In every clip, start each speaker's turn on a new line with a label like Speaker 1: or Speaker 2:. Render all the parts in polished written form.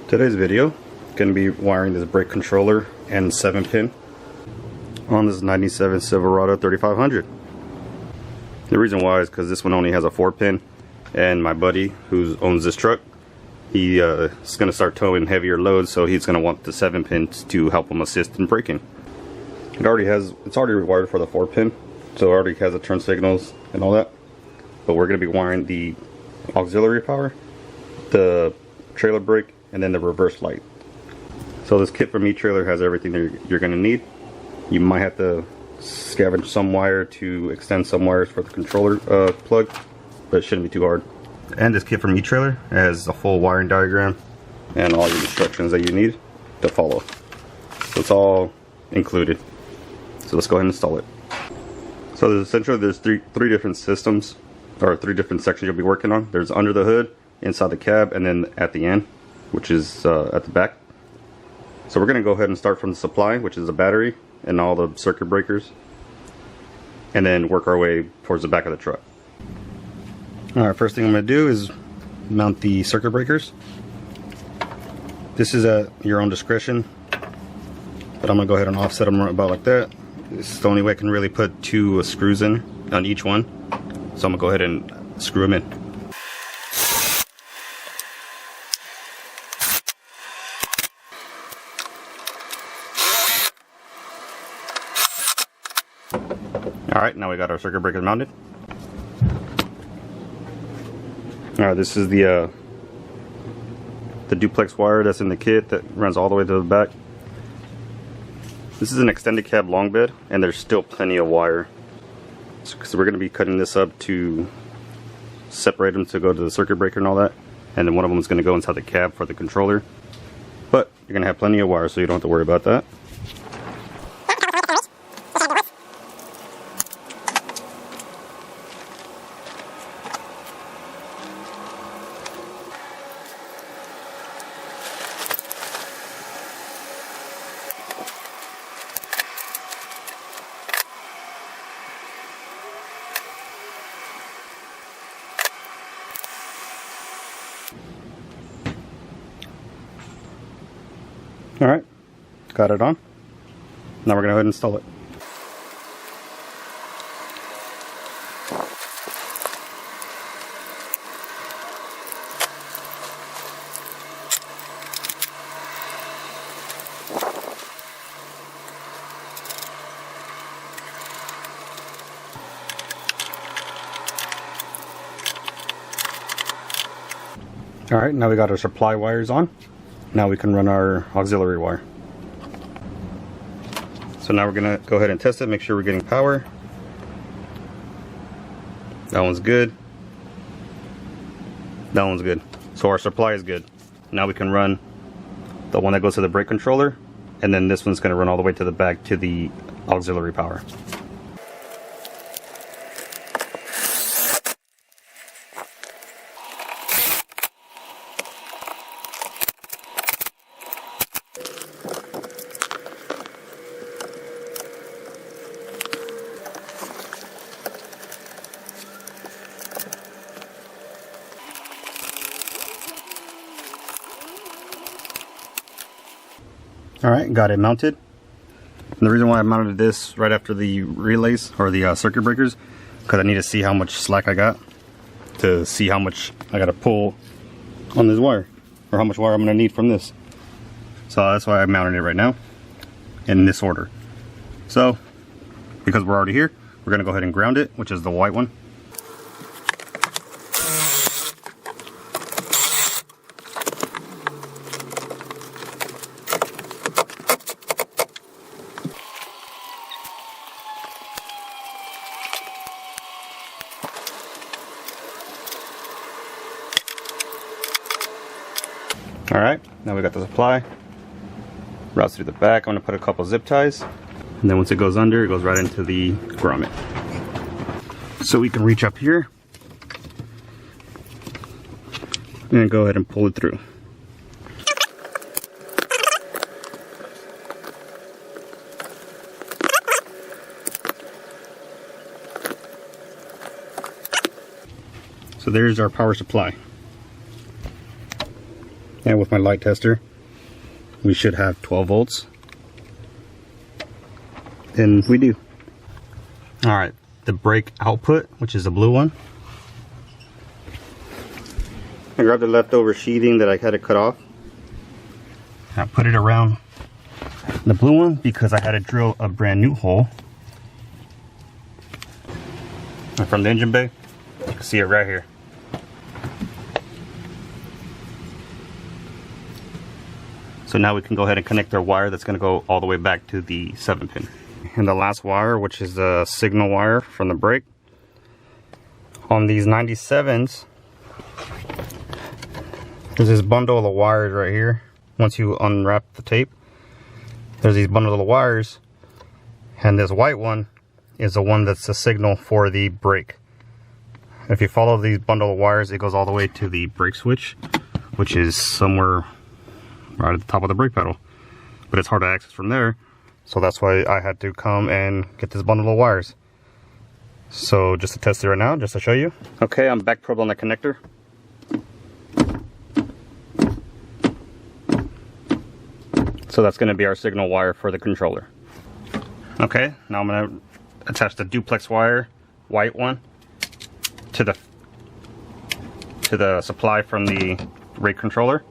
Speaker 1: Today's video going to be wiring this brake controller and 7-pin on this 97 Silverado 3500. The reason why is because this one only has a 4-pin, and my buddy who owns this truck, he is going to start towing heavier loads, so he's going to want the 7-pins to help him assist in braking. It's already rewired for the 4-pin, so it already has the turn signals and all that. But we're going to be wiring the auxiliary power, the trailer brake, and then the reverse light. So this kit from eTrailer has everything that you're going to need. You might have to scavenge some wire to extend some wires for the controller plug, but it shouldn't be too hard. And this kit from eTrailer has a full wiring diagram and all your instructions that you need to follow. So it's all included. So let's go ahead and install it. So there's essentially three different systems, or three different sections you'll be working on. There's under the hood, inside the cab, and then at the end, which is at the back. So we're going to go ahead and start from the supply, which is the battery and all the circuit breakers, and then work our way towards the back of the truck. Alright, first thing I'm going to do is mount the circuit breakers. This is at your own discretion, but I'm going to go ahead and offset them about like that. This is the only way I can really put 2 screws in on each one, so I'm going to go ahead and screw them in. Alright, now we got our circuit breakers mounted. Alright, this is the duplex wire that's in the kit that runs all the way to the back. This is an extended cab long bed, and there's still plenty of wire. So we're going to be cutting this up to separate them to go to the circuit breaker and all that. And then one of them is going to go inside the cab for the controller. But you're going to have plenty of wire, so you don't have to worry about that. Alright, got it on. Now we're going to go ahead and install it. Alright, now we got our supply wires on. Now we can run our auxiliary wire. So now we're going to go ahead and test it, make sure we're getting power. That one's good. That one's good. So our supply is good. Now we can run the one that goes to the brake controller, and then this one's going to run all the way to the back to the auxiliary power. Alright, got it mounted. And the reason why I mounted this right after the relays, or the circuit breakers, because I need to see how much slack I got, to see how much I got to pull on this wire, or how much wire I'm going to need from this. So that's why I mounted it right now, in this order. So, because we're already here, we're going to go ahead and ground it, which is the white one. Alright, now we got the supply. Routes through the back. I'm going to put a couple zip ties. And then once it goes under, it goes right into the grommet. So we can reach up here and go ahead and pull it through. So there's our power supply. And with my light tester, we should have 12 volts. And we do. Alright, the brake output, which is the blue one. I grabbed the leftover sheathing that I had to cut off. I put it around the blue one because I had to drill a brand new hole. And from the engine bay, you can see it right here. So now we can go ahead and connect our wire that's going to go all the way back to the 7-pin. And the last wire, which is the signal wire from the brake. On these 97s, there's this bundle of wires right here. Once you unwrap the tape, there's these bundle of wires, and this white one is the one that's the signal for the brake. If you follow these bundle of wires, it goes all the way to the brake switch, which is somewhere right at the top of the brake pedal. But it's hard to access from there, so that's why I had to come and get this bundle of wires. So just to test it right now, just to show you. Okay, I'm back probed on the connector. So that's going to be our signal wire for the controller. Okay, now I'm going to attach the duplex wire, white one, to the supply from the rate controller.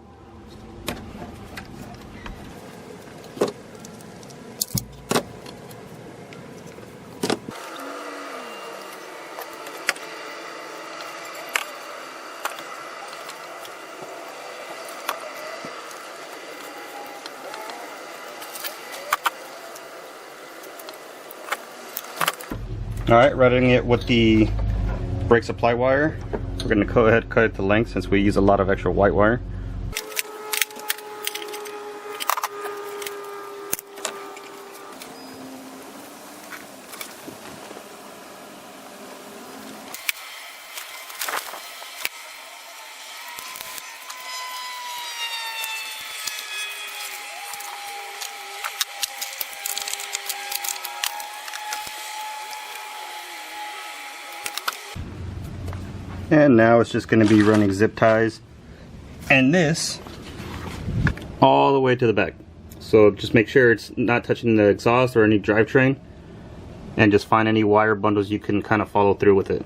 Speaker 1: Alright, routing it with the brake supply wire. We're going to go ahead and cut it to length since we use a lot of extra white wire. And now it's just going to be running zip ties and this all the way to the back. So just make sure it's not touching the exhaust or any drivetrain, and just find any wire bundles you can kind of follow through with it.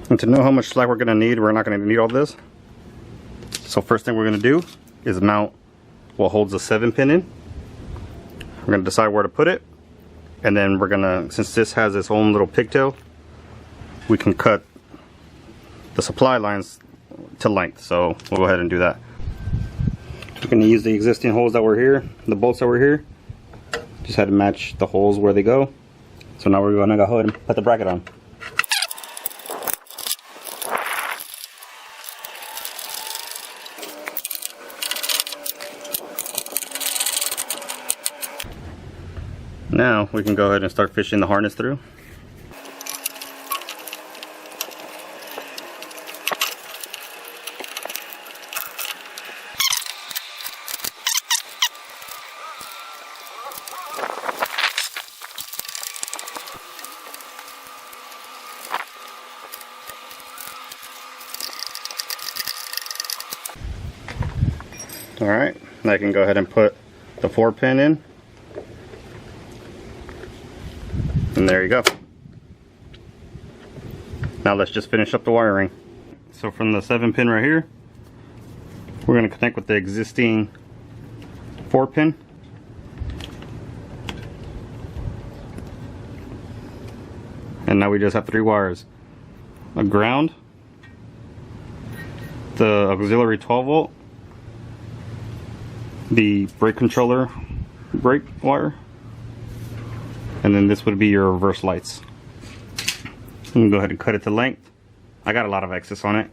Speaker 1: And to know how much slack we're going to need, we're not going to need all this. So first thing we're going to do is mount what holds the 7-pin in. We're going to decide where to put it, and then we're going to, since this has its own little pigtail, we can cut the supply lines to length. So we'll go ahead and do that. We're going to use the existing holes that were here, the bolts that were here. Just had to match the holes where they go. So now we're going to go ahead and put the bracket on. Now we can go ahead and start fishing the harness through. Alright, I can go ahead and put the 4-pin in. And there you go. Now let's just finish up the wiring. So from the 7-pin right here, we're going to connect with the existing 4-pin. And now we just have 3 wires. A ground, the auxiliary 12-volt, the brake controller brake wire, and then this would be your reverse lights. I'm gonna go ahead and cut it to length. I got a lot of excess on it.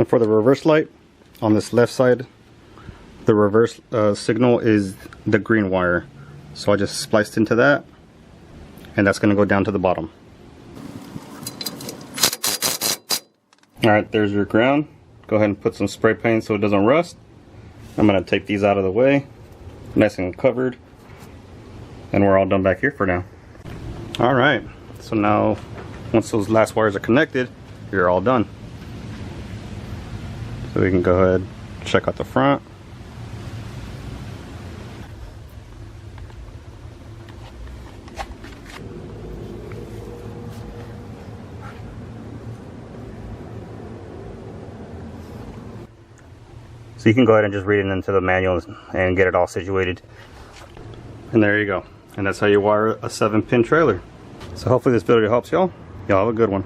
Speaker 1: And for the reverse light, on this left side, the reverse signal is the green wire. So I just spliced into that, and that's going to go down to the bottom. Alright, there's your ground. Go ahead and put some spray paint so it doesn't rust. I'm going to take these out of the way, nice and covered, and we're all done back here for now. Alright, so now once those last wires are connected, you're all done. So we can go ahead and check out the front. So you can go ahead and just read it into the manual and get it all situated. And there you go. And that's how you wire a 7-pin trailer. So hopefully this video helps y'all. Y'all have a good one.